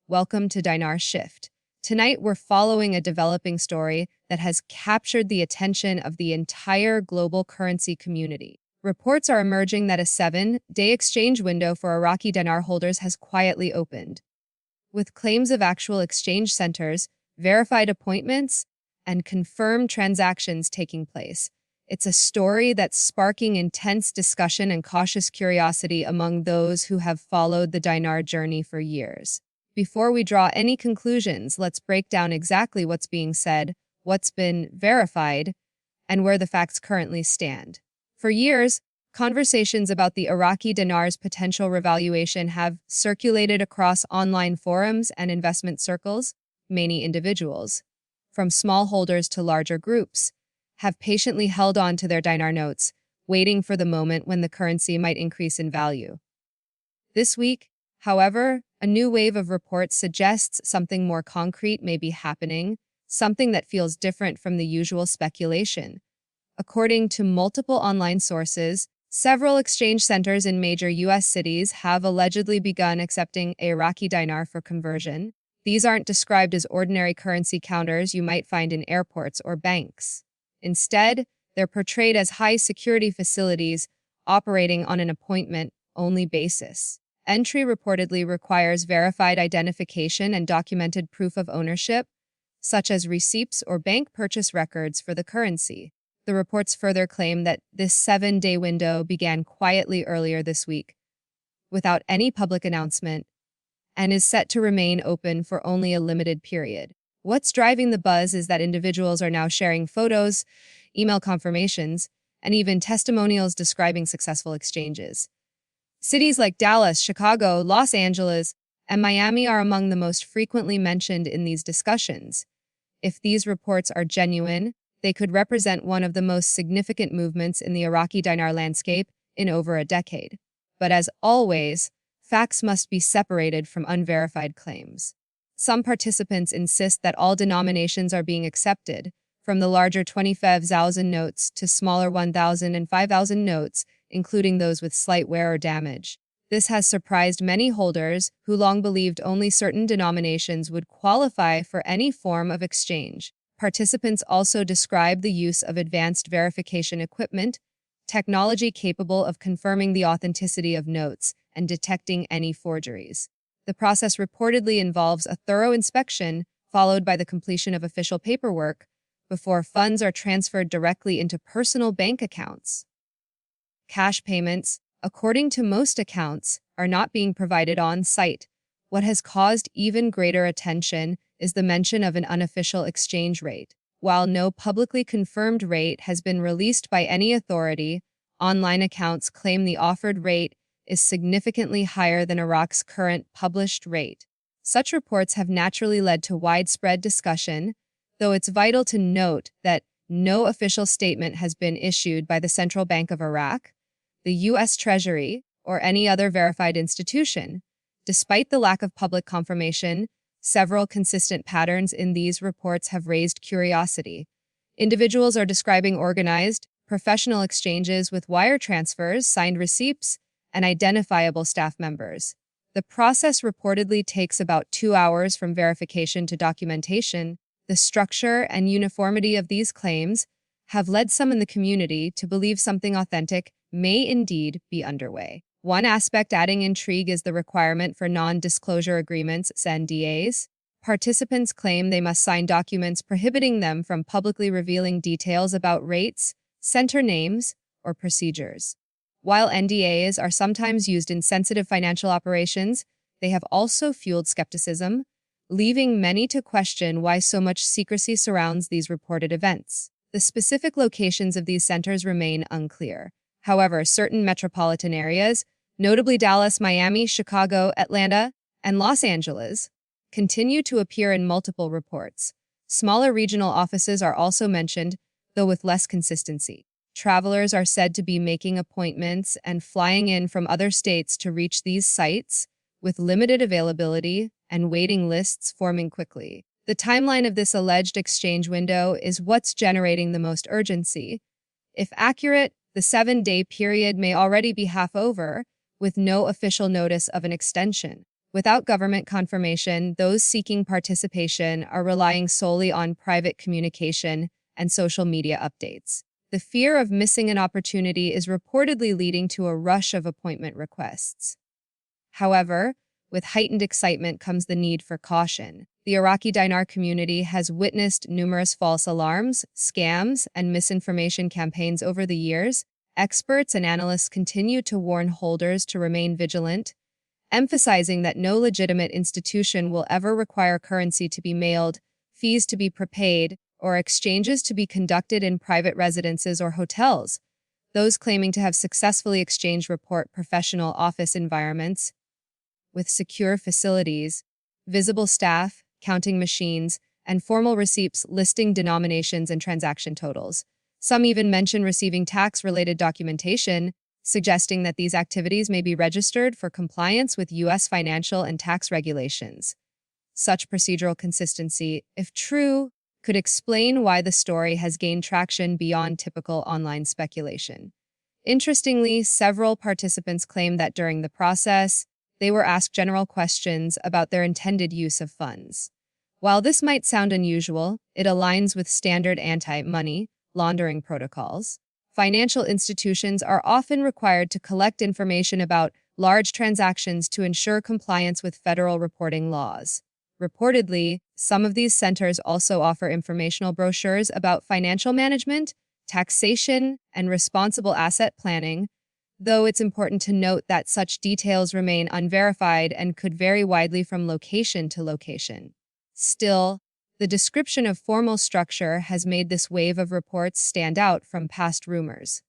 Welcome to Dinar Shift. Tonight, we're following a developing story that has captured the attention of the entire global currency community. Reports are emerging that a 7-day exchange window for Iraqi Dinar holders has quietly opened, with claims of actual exchange centers, verified appointments, and confirmed transactions taking place. It's a story that's sparking intense discussion and cautious curiosity among those who have followed the Dinar journey for years. Before we draw any conclusions, let's break down exactly what's being said, what's been verified, and where the facts currently stand. For years, conversations about the Iraqi dinar's potential revaluation have circulated across online forums and investment circles. Many individuals, from small holders to larger groups, have patiently held on to their dinar notes, waiting for the moment when the currency might increase in value. This week, however, a new wave of reports suggests something more concrete may be happening, something that feels different from the usual speculation. According to multiple online sources, several exchange centers in major U.S. cities have allegedly begun accepting Iraqi dinar for conversion. These aren't described as ordinary currency counters you might find in airports or banks. Instead, they're portrayed as high-security facilities operating on an appointment-only basis. Entry reportedly requires verified identification and documented proof of ownership, such as receipts or bank purchase records for the currency. The reports further claim that this 7-day window began quietly earlier this week, without any public announcement, and is set to remain open for only a limited period. What's driving the buzz is that individuals are now sharing photos, email confirmations, and even testimonials describing successful exchanges. Cities like Dallas, Chicago, Los Angeles, and Miami are among the most frequently mentioned in these discussions. If these reports are genuine, they could represent one of the most significant movements in the Iraqi dinar landscape in over a decade. But as always, facts must be separated from unverified claims. Some participants insist that all denominations are being accepted, from the larger 25,000 notes to smaller 1,000 and 5,000 notes, including those with slight wear or damage. This has surprised many holders who long believed only certain denominations would qualify for any form of exchange. Participants also describe the use of advanced verification equipment, technology capable of confirming the authenticity of notes and detecting any forgeries. The process reportedly involves a thorough inspection, followed by the completion of official paperwork, before funds are transferred directly into personal bank accounts. Cash payments, according to most accounts, are not being provided on site. What has caused even greater attention is the mention of an unofficial exchange rate. While no publicly confirmed rate has been released by any authority, online accounts claim the offered rate is significantly higher than Iraq's current published rate. Such reports have naturally led to widespread discussion, though it's vital to note that no official statement has been issued by the Central Bank of Iraq, the U.S. Treasury, or any other verified institution. Despite the lack of public confirmation, several consistent patterns in these reports have raised curiosity. Individuals are describing organized, professional exchanges with wire transfers, signed receipts, and identifiable staff members. The process reportedly takes about 2 hours from verification to documentation. The structure and uniformity of these claims have led some in the community to believe something authentic may indeed be underway. One aspect adding intrigue is the requirement for non-disclosure agreements, NDAs. Participants claim they must sign documents prohibiting them from publicly revealing details about rates, center names, or procedures. While NDAs are sometimes used in sensitive financial operations, they have also fueled skepticism, leaving many to question why so much secrecy surrounds these reported events. The specific locations of these centers remain unclear. However, certain metropolitan areas, notably Dallas, Miami, Chicago, Atlanta, and Los Angeles, continue to appear in multiple reports. Smaller regional offices are also mentioned, though with less consistency. Travelers are said to be making appointments and flying in from other states to reach these sites, with limited availability and waiting lists forming quickly. The timeline of this alleged exchange window is what's generating the most urgency. If accurate, the 7-day period may already be half over, with no official notice of an extension. Without government confirmation, those seeking participation are relying solely on private communication and social media updates. The fear of missing an opportunity is reportedly leading to a rush of appointment requests. However, with heightened excitement comes the need for caution. The Iraqi Dinar community has witnessed numerous false alarms, scams, and misinformation campaigns over the years. Experts and analysts continue to warn holders to remain vigilant, emphasizing that no legitimate institution will ever require currency to be mailed, fees to be prepaid, or exchanges to be conducted in private residences or hotels. Those claiming to have successfully exchanged report professional office environments with secure facilities, visible staff, counting machines, and formal receipts listing denominations and transaction totals. Some even mention receiving tax-related documentation, suggesting that these activities may be registered for compliance with U.S. financial and tax regulations. Such procedural consistency, if true, could explain why the story has gained traction beyond typical online speculation. Interestingly, several participants claim that during the process, they were asked general questions about their intended use of funds. While this might sound unusual, it aligns with standard anti-money laundering protocols. Financial institutions are often required to collect information about large transactions to ensure compliance with federal reporting laws. Reportedly, some of these centers also offer informational brochures about financial management, taxation, and responsible asset planning, though it's important to note that such details remain unverified and could vary widely from location to location. Still, the description of formal structure has made this wave of reports stand out from past rumors.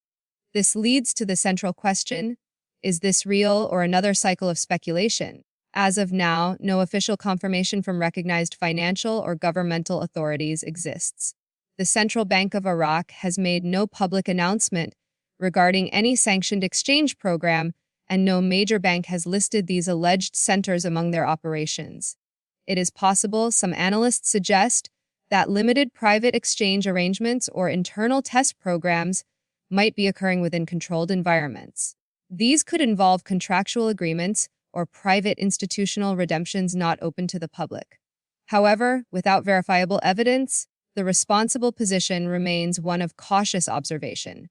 This leads to the central question: is this real or another cycle of speculation? As of now, no official confirmation from recognized financial or governmental authorities exists. The Central Bank of Iraq has made no public announcement regarding any sanctioned exchange program, and no major bank has listed these alleged centers among their operations. It is possible, some analysts suggest, that limited private exchange arrangements or internal test programs might be occurring within controlled environments. These could involve contractual agreements or private institutional redemptions not open to the public. However, without verifiable evidence, the responsible position remains one of cautious observation.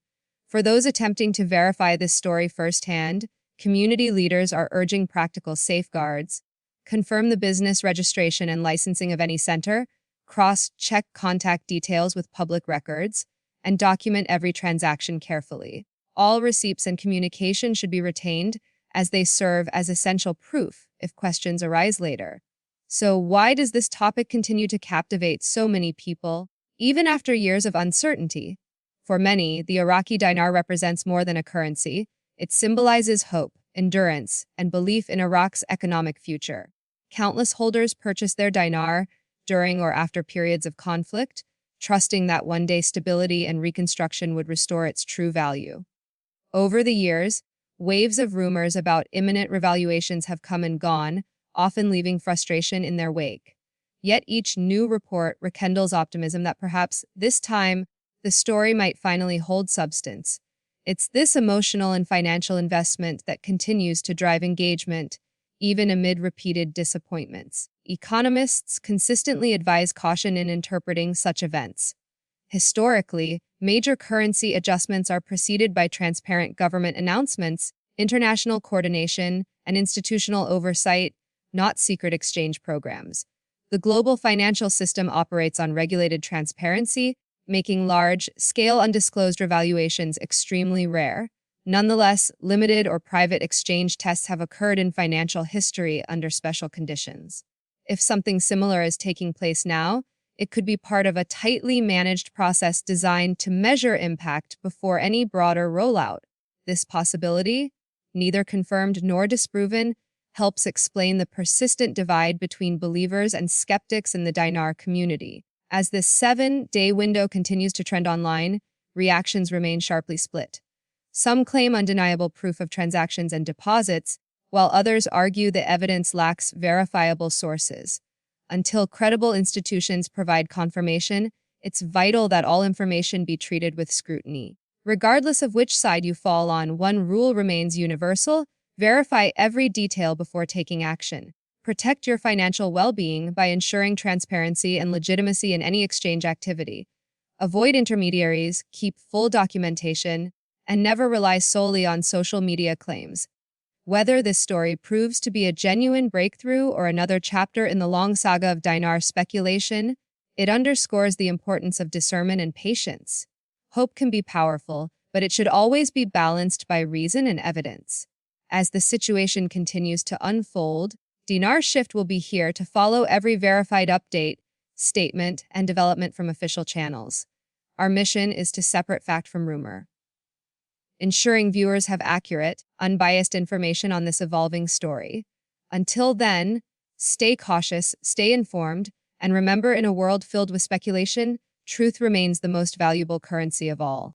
For those attempting to verify this story firsthand, community leaders are urging practical safeguards: confirm the business registration and licensing of any center, cross-check contact details with public records, and document every transaction carefully. All receipts and communication should be retained, as they serve as essential proof if questions arise later. So why does this topic continue to captivate so many people, even after years of uncertainty? For many, the Iraqi dinar represents more than a currency. It symbolizes hope, endurance, and belief in Iraq's economic future. Countless holders purchase their dinar during or after periods of conflict, trusting that one day stability and reconstruction would restore its true value. Over the years, waves of rumors about imminent revaluations have come and gone, often leaving frustration in their wake. Yet each new report rekindles optimism that perhaps this time the story might finally hold substance. It's this emotional and financial investment that continues to drive engagement, even amid repeated disappointments. Economists consistently advise caution in interpreting such events. Historically, major currency adjustments are preceded by transparent government announcements, international coordination, and institutional oversight, not secret exchange programs. The global financial system operates on regulated transparency, making large-scale undisclosed revaluations extremely rare. Nonetheless, limited or private exchange tests have occurred in financial history under special conditions. If something similar is taking place now, it could be part of a tightly managed process designed to measure impact before any broader rollout. This possibility, neither confirmed nor disproven, helps explain the persistent divide between believers and skeptics in the dinar community. As this 7-day window continues to trend online, reactions remain sharply split. Some claim undeniable proof of transactions and deposits, while others argue the evidence lacks verifiable sources. Until credible institutions provide confirmation, it's vital that all information be treated with scrutiny. Regardless of which side you fall on, one rule remains universal: verify every detail before taking action. Protect your financial well-being by ensuring transparency and legitimacy in any exchange activity. Avoid intermediaries, keep full documentation, and never rely solely on social media claims. Whether this story proves to be a genuine breakthrough or another chapter in the long saga of dinar speculation, it underscores the importance of discernment and patience. Hope can be powerful, but it should always be balanced by reason and evidence. As the situation continues to unfold, Dinar Shift will be here to follow every verified update, statement, and development from official channels. Our mission is to separate fact from rumor, ensuring viewers have accurate, unbiased information on this evolving story. Until then, stay cautious, stay informed, and remember, in a world filled with speculation, truth remains the most valuable currency of all.